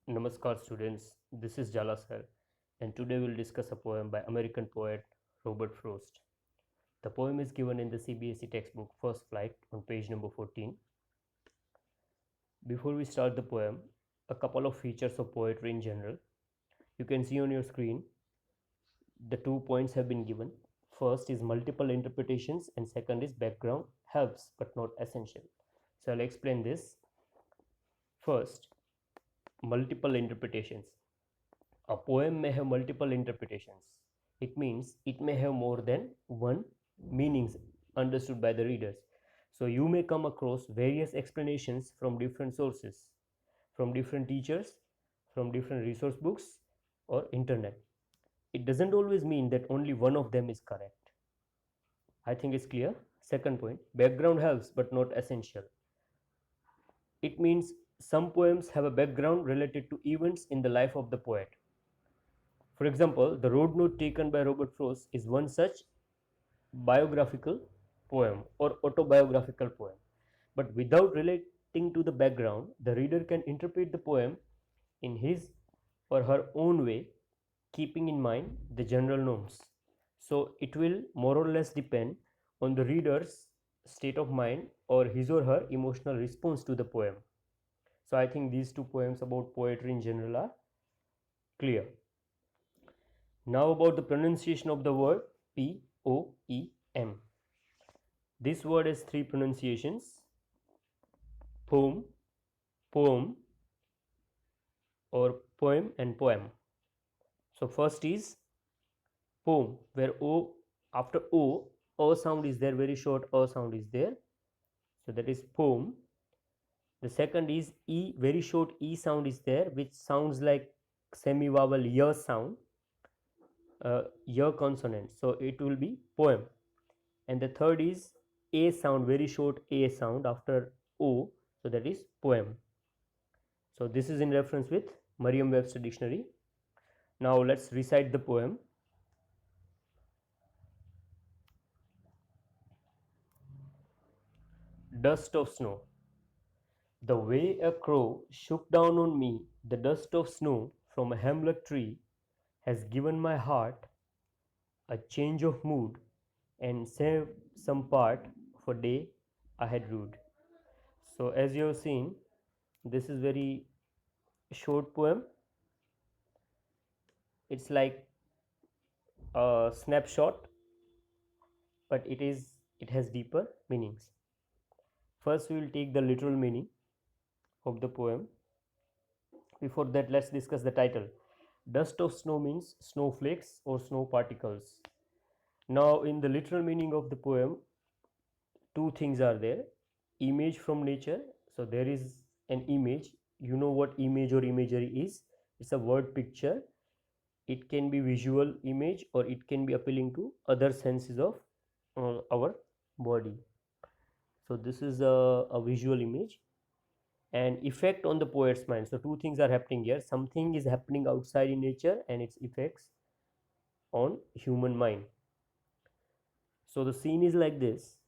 Namaskar students, this is Jala sir, and today we'll discuss a poem by American poet Robert Frost. The poem is given in the CBSE textbook First Flight on page number 14. Before we start the poem, a couple of features of poetry in general. You can see on your screen the 2 points have been given. First is multiple interpretations and second is background helps but not essential. So I'll explain this. First, multiple interpretations. A poem may have multiple interpretations. It means it may have more than one meanings understood by the readers. So you may come across various explanations from different sources, from different teachers, from different resource books or internet. It doesn't always mean that only one of them is correct. I think it's clear. Second point, background helps but not essential. It means some poems have a background related to events in the life of the poet. For example, the road note taken by Robert Frost is one such biographical poem or autobiographical poem. But without relating to the background, the reader can interpret the poem in his or her own way, keeping in mind the general norms. So it will more or less depend on the reader's state of mind or his or her emotional response to the poem. So I think these two poems about poetry in general are clear. Now about the pronunciation of the word poem. This word has three pronunciations: poem, poem, or poem and poem. So first is poem, where O, after O sound is there, very short O sound is there. So that is poem. The second is E, very short E sound is there, which sounds like semi-vowel Y sound, Y consonant. So it will be poem. And the third is A sound, very short A sound after O. So that is poem. So this is in reference with Merriam-Webster dictionary. Now let's recite the poem. Dust of snow. The way a crow shook down on me the dust of snow from a hemlock tree has given my heart a change of mood and saved some part of a day I had rued. So as you have seen, this is very short poem. It's like a snapshot, but it has deeper meanings. First we will take the literal meaning of the poem. Before that, let's discuss the title. Dust of snow means snowflakes or snow particles. Now in the literal meaning of the poem, two things are there: image from nature. So there is an image. You know what image or imagery is? It's a word picture. It can be visual image or it can be appealing to other senses of our body. So this is a visual image. And effect on the poet's mind. So two things are happening here. Something is happening outside in nature and its effects on human mind. So the scene is like this: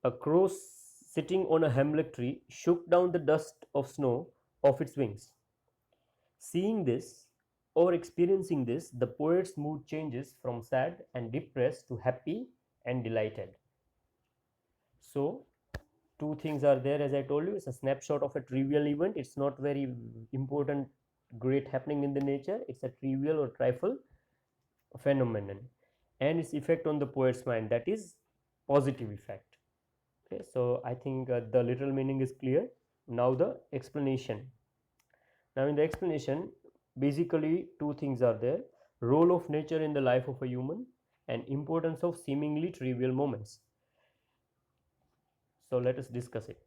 a crow sitting on a hemlock tree shook down the dust of snow off its wings. Seeing this or experiencing this, the poet's mood changes from sad and depressed to happy and delighted. So two things are there. As I told you, it's a snapshot of a trivial event. It's not very important, great happening in the nature. It's a trivial or trifle phenomenon, and its effect on the poet's mind, that is positive effect. Okay, so I think the literal meaning is clear. Now the explanation. Now in the explanation, basically two things are there: role of nature in the life of a human and importance of seemingly trivial moments. So let us discuss it.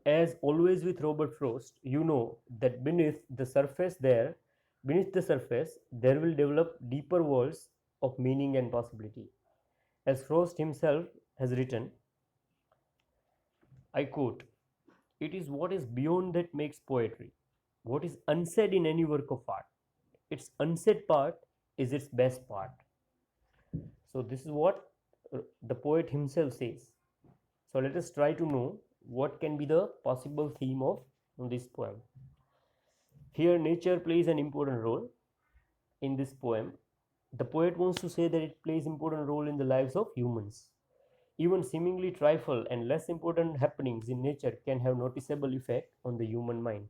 As always with Robert Frost, you know that beneath the surface, there will develop deeper worlds of meaning and possibility. As Frost himself has written, I quote, "It is what is beyond that makes poetry, what is unsaid in any work of art. Its unsaid part is its best part." So this is what the poet himself says. So let us try to know what can be the possible theme of this poem. Here nature plays an important role in this poem. The poet wants to say that it plays important role in the lives of humans. Even seemingly trifle and less important happenings in nature can have noticeable effect on the human mind.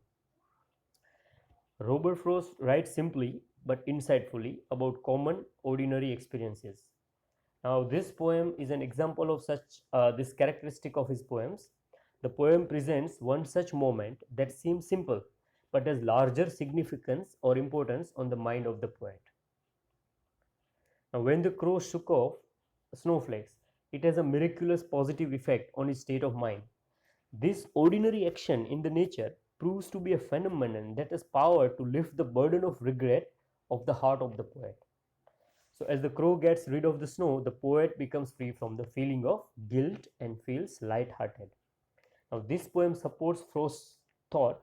Robert Frost writes simply but insightfully about common ordinary experiences. Now this poem is an example of such this characteristic of his poems. The poem presents one such moment that seems simple but has larger significance or importance on the mind of the poet. Now when the crow shook off snowflakes, it has a miraculous positive effect on his state of mind. This ordinary action in the nature proves to be a phenomenon that has power to lift the burden of regret of the heart of the poet. So, as the crow gets rid of the snow, the poet becomes free from the feeling of guilt and feels light-hearted. Now, this poem supports Frost's thought.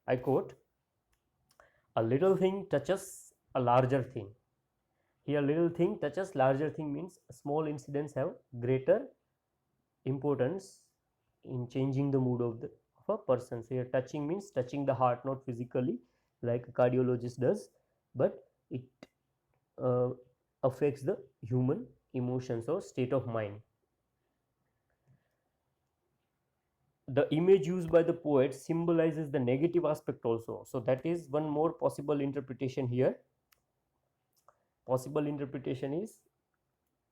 I quote, "A little thing touches a larger thing." Here, little thing touches larger thing means small incidents have greater importance in changing the mood of a person. So, here, touching means touching the heart, not physically like a cardiologist does, but it uh, affects the human emotions or state of mind. The image used by the poet symbolizes the negative aspect also, so that is one more possible interpretation here. Possible interpretation is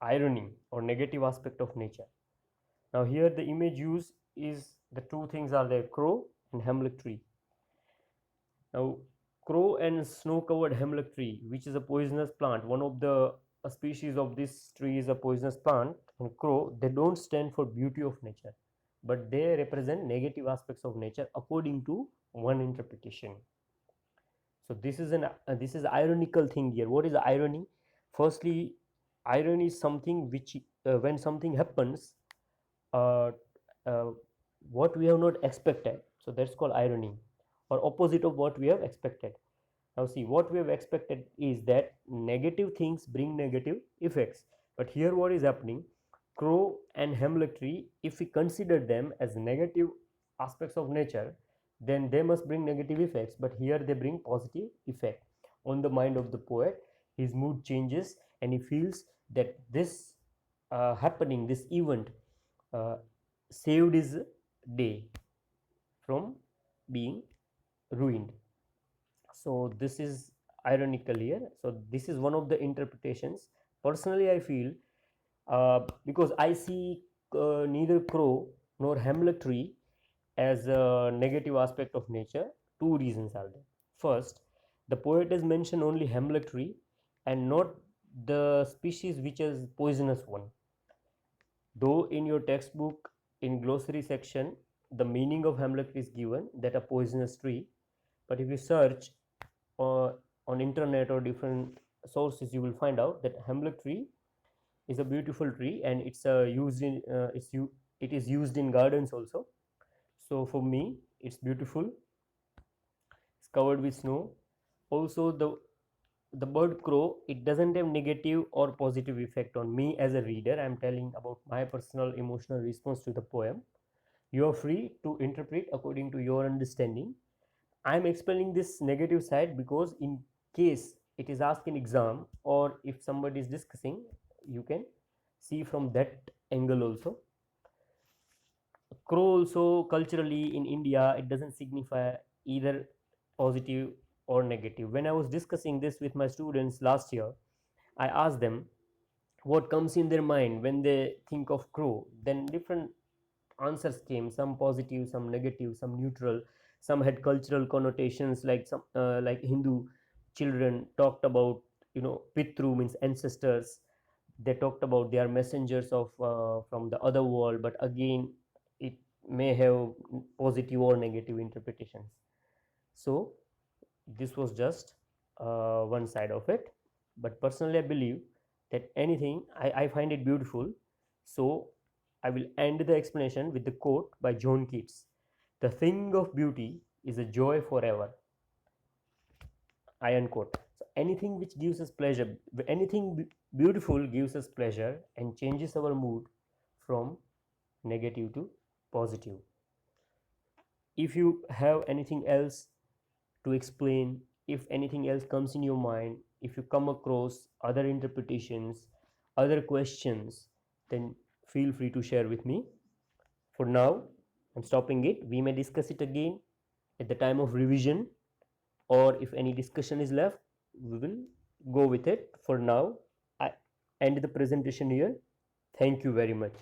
irony or negative aspect of nature. Now here the image used is the two things are there, crow and hemlock tree. Now crow and snow covered hemlock tree, which is a poisonous plant, one of the a species of this tree is a poisonous plant, and crow, they don't stand for beauty of nature, but they represent negative aspects of nature according to one interpretation. So this is ironical thing here. What is irony? Firstly, irony is something which when something happens, uh, uh, what we have not expected, so that's called irony, or opposite of what we have expected. Now see, what we have expected is that negative things bring negative effects, but here what is happening, crow and hemlock tree, if we consider them as negative aspects of nature, then they must bring negative effects, but here they bring positive effect on the mind of the poet. His mood changes and he feels that this happening, this event uh, saved his day from being ruined. So this is ironical here. So this is one of the interpretations. Personally I feel because I see neither crow nor hemlock tree as a negative aspect of nature. Two reasons are there. First, the poet has mentioned only hemlock tree and not the species which is poisonous one. Though in your textbook in glossary section the meaning of hemlock tree is given that a poisonous tree, but if you search uh, on internet or different sources, you will find out that hemlock tree is a beautiful tree and it's used in it is used in gardens also. So for me it's beautiful, it's covered with snow. Also the bird crow, it doesn't have negative or positive effect on me as a reader. I'm telling about my personal emotional response to the poem. You are free to interpret according to your understanding. I'm explaining this negative side because in case it is asked in exam or if somebody is discussing, you can see from that angle also. Crow also culturally in India, it doesn't signify either positive or negative. When I was discussing this with my students last year, I asked them what comes in their mind when they think of crow. Then different answers came, some positive, some negative, some neutral. Some had cultural connotations, like some like Hindu children talked about, you know, pitru means ancestors. They talked about they are messengers of from the other world, but again it may have positive or negative interpretations. So this was just one side of it, but personally I believe that anything I find it beautiful. So I will end the explanation with the quote by John Keats: "The thing of beauty is a joy forever." I unquote. So anything which gives us pleasure, anything beautiful gives us pleasure and changes our mood from negative to positive. If you have anything else to explain. If anything else comes in your mind, if you come across other interpretations, other questions, then feel free to share with me. For now, I'm stopping it. We may discuss it again at the time of revision, or if any discussion is left, we will go with it. For now, I end the presentation here. Thank you very much.